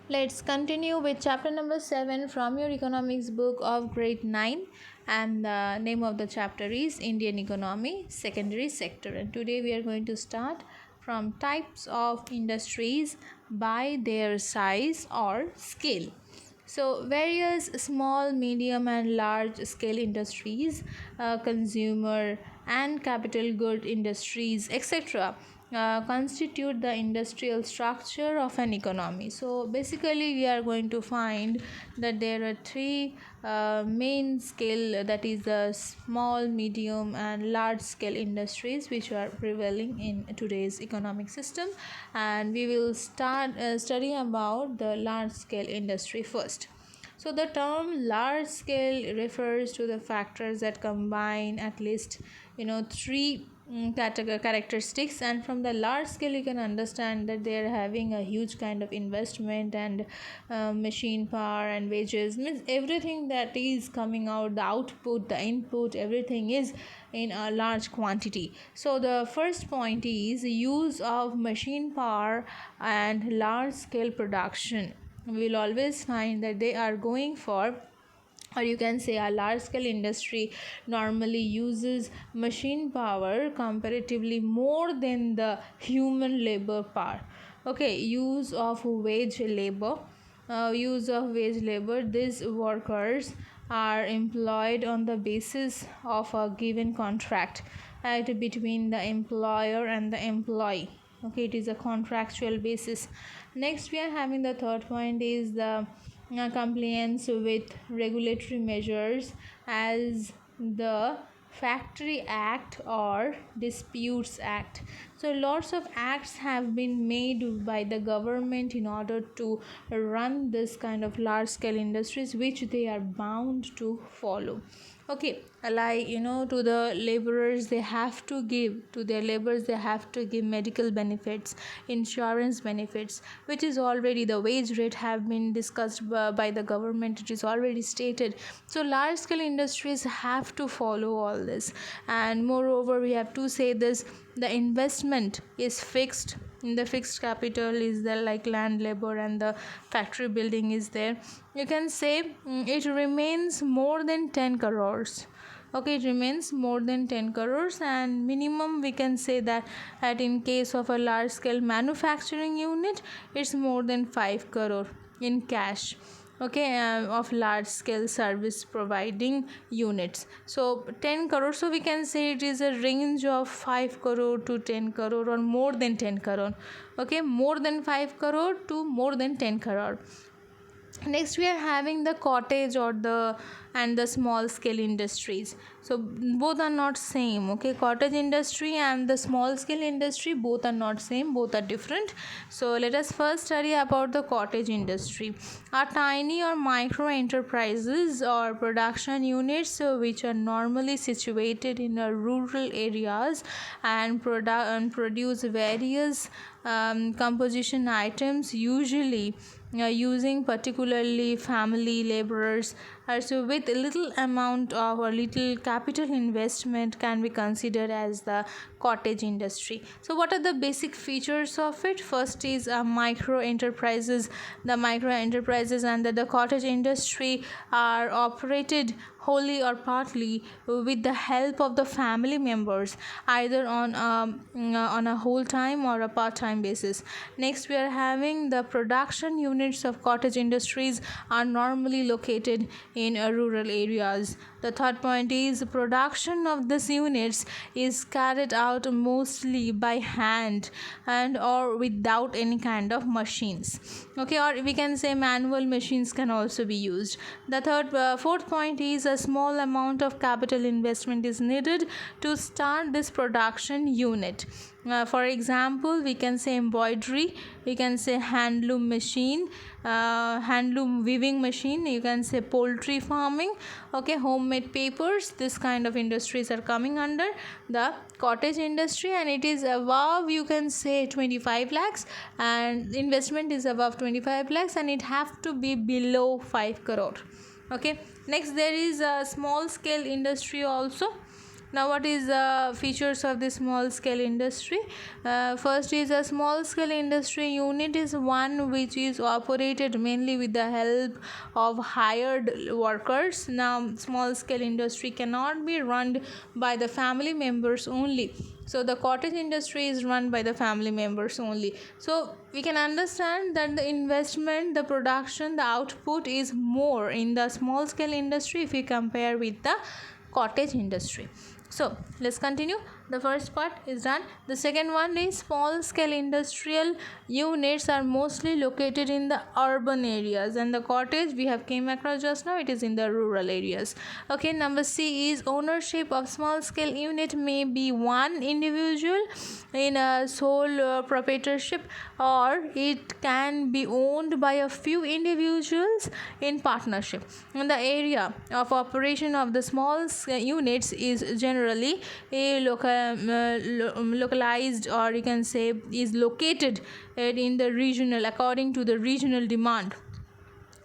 Let's continue with chapter number 7 from your economics book of grade 9, and the name of the chapter is Indian Economy Secondary Sector. And today we are going to start from types of industries by their size or scale. So, various small, medium, and large scale industries, consumer and capital good industries, etc., constitute the industrial structure of an economy. So, basically, we are going to find that there are three main scale, that is the small, medium, and large scale industries which are prevailing in today's economic system, and we will start study about the large scale industry first. So the term large scale refers to the factors that combine at least three characteristics, and from the large scale you can understand that they are having a huge kind of investment and machine power and wages, means everything that is coming out, the output, the input, everything is in a large quantity. So the first point is use of machine power and large scale production. We will always find that they are going for, or you can say a large scale industry normally uses machine power comparatively more than the human labor power. Okay, use of wage labor, these workers are employed on the basis of a given contract between the employer and the employee. Okay, it is a contractual basis. Next, we are having the third point is the compliance with regulatory measures as the Factory Act or Disputes Act. So lots of acts have been made by the government in order to run this kind of large scale industries which they are bound to follow. Okay, like to the laborers they have to give, to their laborers they have to give medical benefits, insurance benefits, which is already the wage rate have been discussed by the government, it is already stated. So large scale industries have to follow all this, and moreover we have to say this, the investment is fixed, in the fixed capital is there, like land, labor, and the factory building is there. You can say it remains more than 10 crores. Okay, it remains more than 10 crores, and minimum we can say that in case of a large scale manufacturing unit it's more than 5 crore in cash. Okay, of large scale service providing units, so 10 crore, so we can say it is a range of 5 crore to 10 crore or more than 10 crore. Okay, more than 5 crore to more than 10 crore. Next we are having the cottage or the and the small scale industries. So both are not same. Okay, cottage industry and the small scale industry, both are not same, both are different. So let us first study about the cottage industry. Are tiny or micro enterprises or production units which are normally situated in rural areas and produce various composition items, usually using particularly family laborers. So with little amount of or little capital investment can be considered as the cottage industry. So what are the basic features of it? First is micro enterprises. The micro enterprises and the cottage industry are operated wholly or partly with the help of the family members, either on a whole time or a part time basis. Next we are having the production units of cottage industries are normally located in rural areas. The third point is production of these units is carried out mostly by hand and or without any kind of machines. Okay, or we can say manual machines can also be used. The fourth point is a small amount of capital investment is needed to start this production unit. For example, we can say embroidery, we can say handloom machine, handloom weaving machine, you can say poultry farming, okay, homemade papers. This kind of industries are coming under the cottage industry, and it is above, you can say, 25 lakhs, and investment is above 25 lakhs, and it have to be below 5 crore. Okay, next there is a small scale industry also. Now, what is the features of the small scale industry? First is a small scale industry unit is one which is operated mainly with the help of hired workers. Now, small scale industry cannot be run by the family members only. So the cottage industry is run by the family members only. So we can understand that the investment, the production, the output is more in the small scale industry if we compare with the cottage industry. So let's continue. The first part is done. The second one is small scale industrial units are mostly located in the urban areas, and the cottage we have came across just now, it is in the rural areas. Okay, number C is ownership of small scale unit may be one individual in a sole proprietorship, or it can be owned by a few individuals in partnership. And the area of operation of the small units is generally a localized, or you can say is located in the regional, according to the regional demand.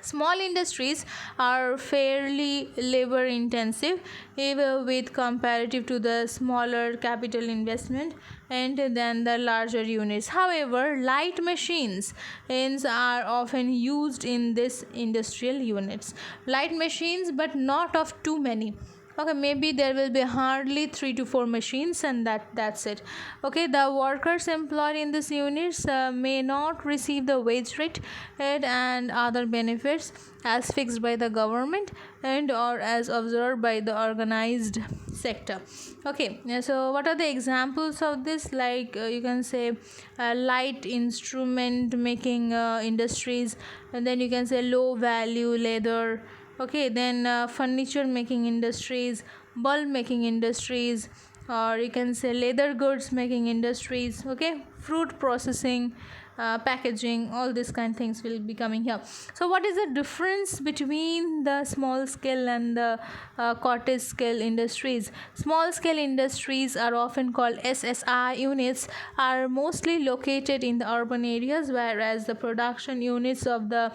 Small industries are fairly labor intensive, even with comparative to the smaller capital investment and than the larger units. However, light machines are often used in this industrial units. Light machines, but not of too many. Okay, maybe there will be hardly 3 to 4 machines, and that's it. Okay, the workers employed in these units may not receive the wage rate and other benefits as fixed by the government and or as observed by the organized sector. Okay, so what are the examples of this? Like you can say light instrument making industries, and then you can say low value leather. Okay, then furniture making industries, bulb making industries, or you can say leather goods making industries. Okay, fruit processing, packaging, all these kind of things will be coming here. So what is the difference between the small scale and the cottage scale industries? Small scale industries are often called SSI units, are mostly located in the urban areas, whereas the production units of the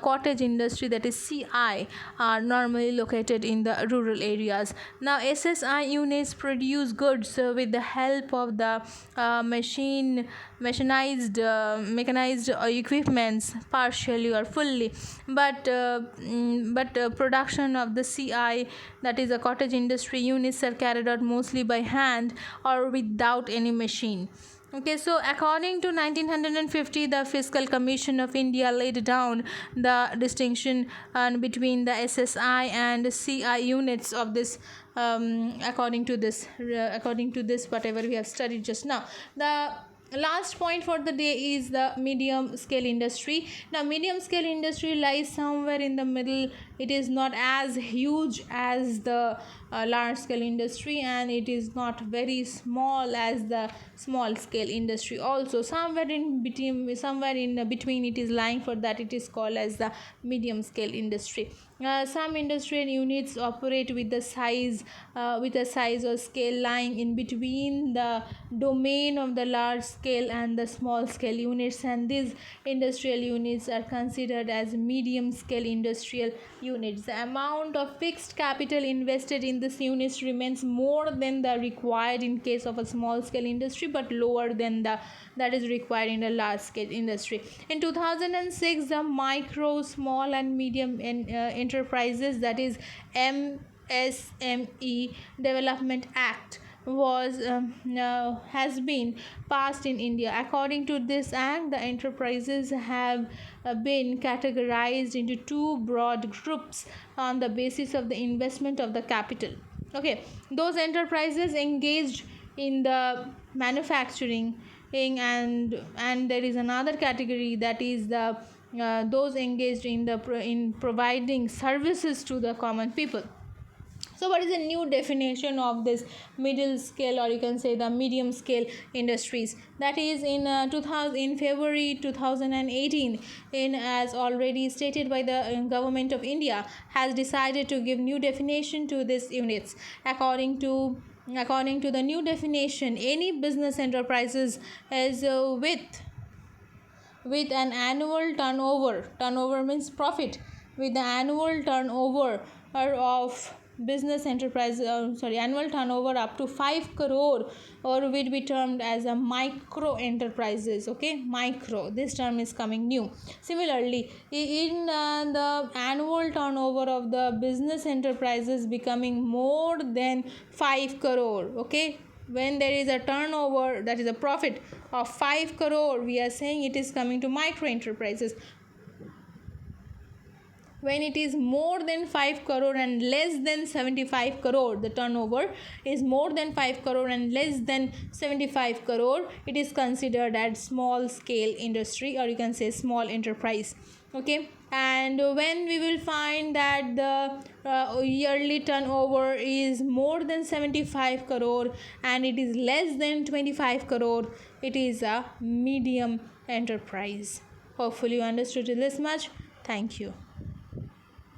cottage industry, that is CI, are normally located in the rural areas. Now SSI units produce goods with the help of the mechanized equipments, partially or fully, but production of the CI, that is a cottage industry units, are carried out mostly by hand or without any machine. Okay, so according to 1950, the Fiscal Commission of India laid down the distinction between the SSI and CI units of this. According to this whatever we have studied just now, the last point for the day is the medium scale industry. Now medium scale industry lies somewhere in the middle. It is not as huge as the large scale industry, and it is not very small as the small scale industry. Also somewhere in between it is lying. For that it is called as the medium scale industry. Some industrial units operate with a size or scale lying in between the domain of the large scale and the small scale units, and these industrial units are considered as medium scale industrial units. The amount of fixed capital invested in these units remains more than the required in case of a small scale industry, but lower than that is required in a large scale industry. In 2006, the Micro, Small and Medium Enterprises, that is MSME Development Act, has been passed in India. According to this act, the enterprises have been categorized into two broad groups on the basis of the investment of the capital. Okay, those enterprises engaged in the manufacturing, and there is another category, that is the those engaged in providing services to the common people. So what is the new definition of this middle scale, or you can say the medium scale industries? That is in February 2018, as already stated by the government of India, has decided to give new definition to these units. According to the new definition, any business enterprises is with an annual turnover means profit, with the annual turnover of business enterprise annual turnover up to 5 crore or will be termed as a micro enterprises. Okay, micro, this term is coming new. Similarly, in the annual turnover of the business enterprises becoming more than 5 crore. Okay, when there is a turnover, that is a profit of 5 crore, we are saying it is coming to micro enterprises. When it is more than 5 crore and less than 75 crore, the turnover is more than 5 crore and less than 75 crore, it is considered as small scale industry, or you can say small enterprise. Okay, and when we will find that the yearly turnover is more than 75 crore and it is less than 25 crore, it is a medium enterprise. Hopefully you understood this much. Thank you.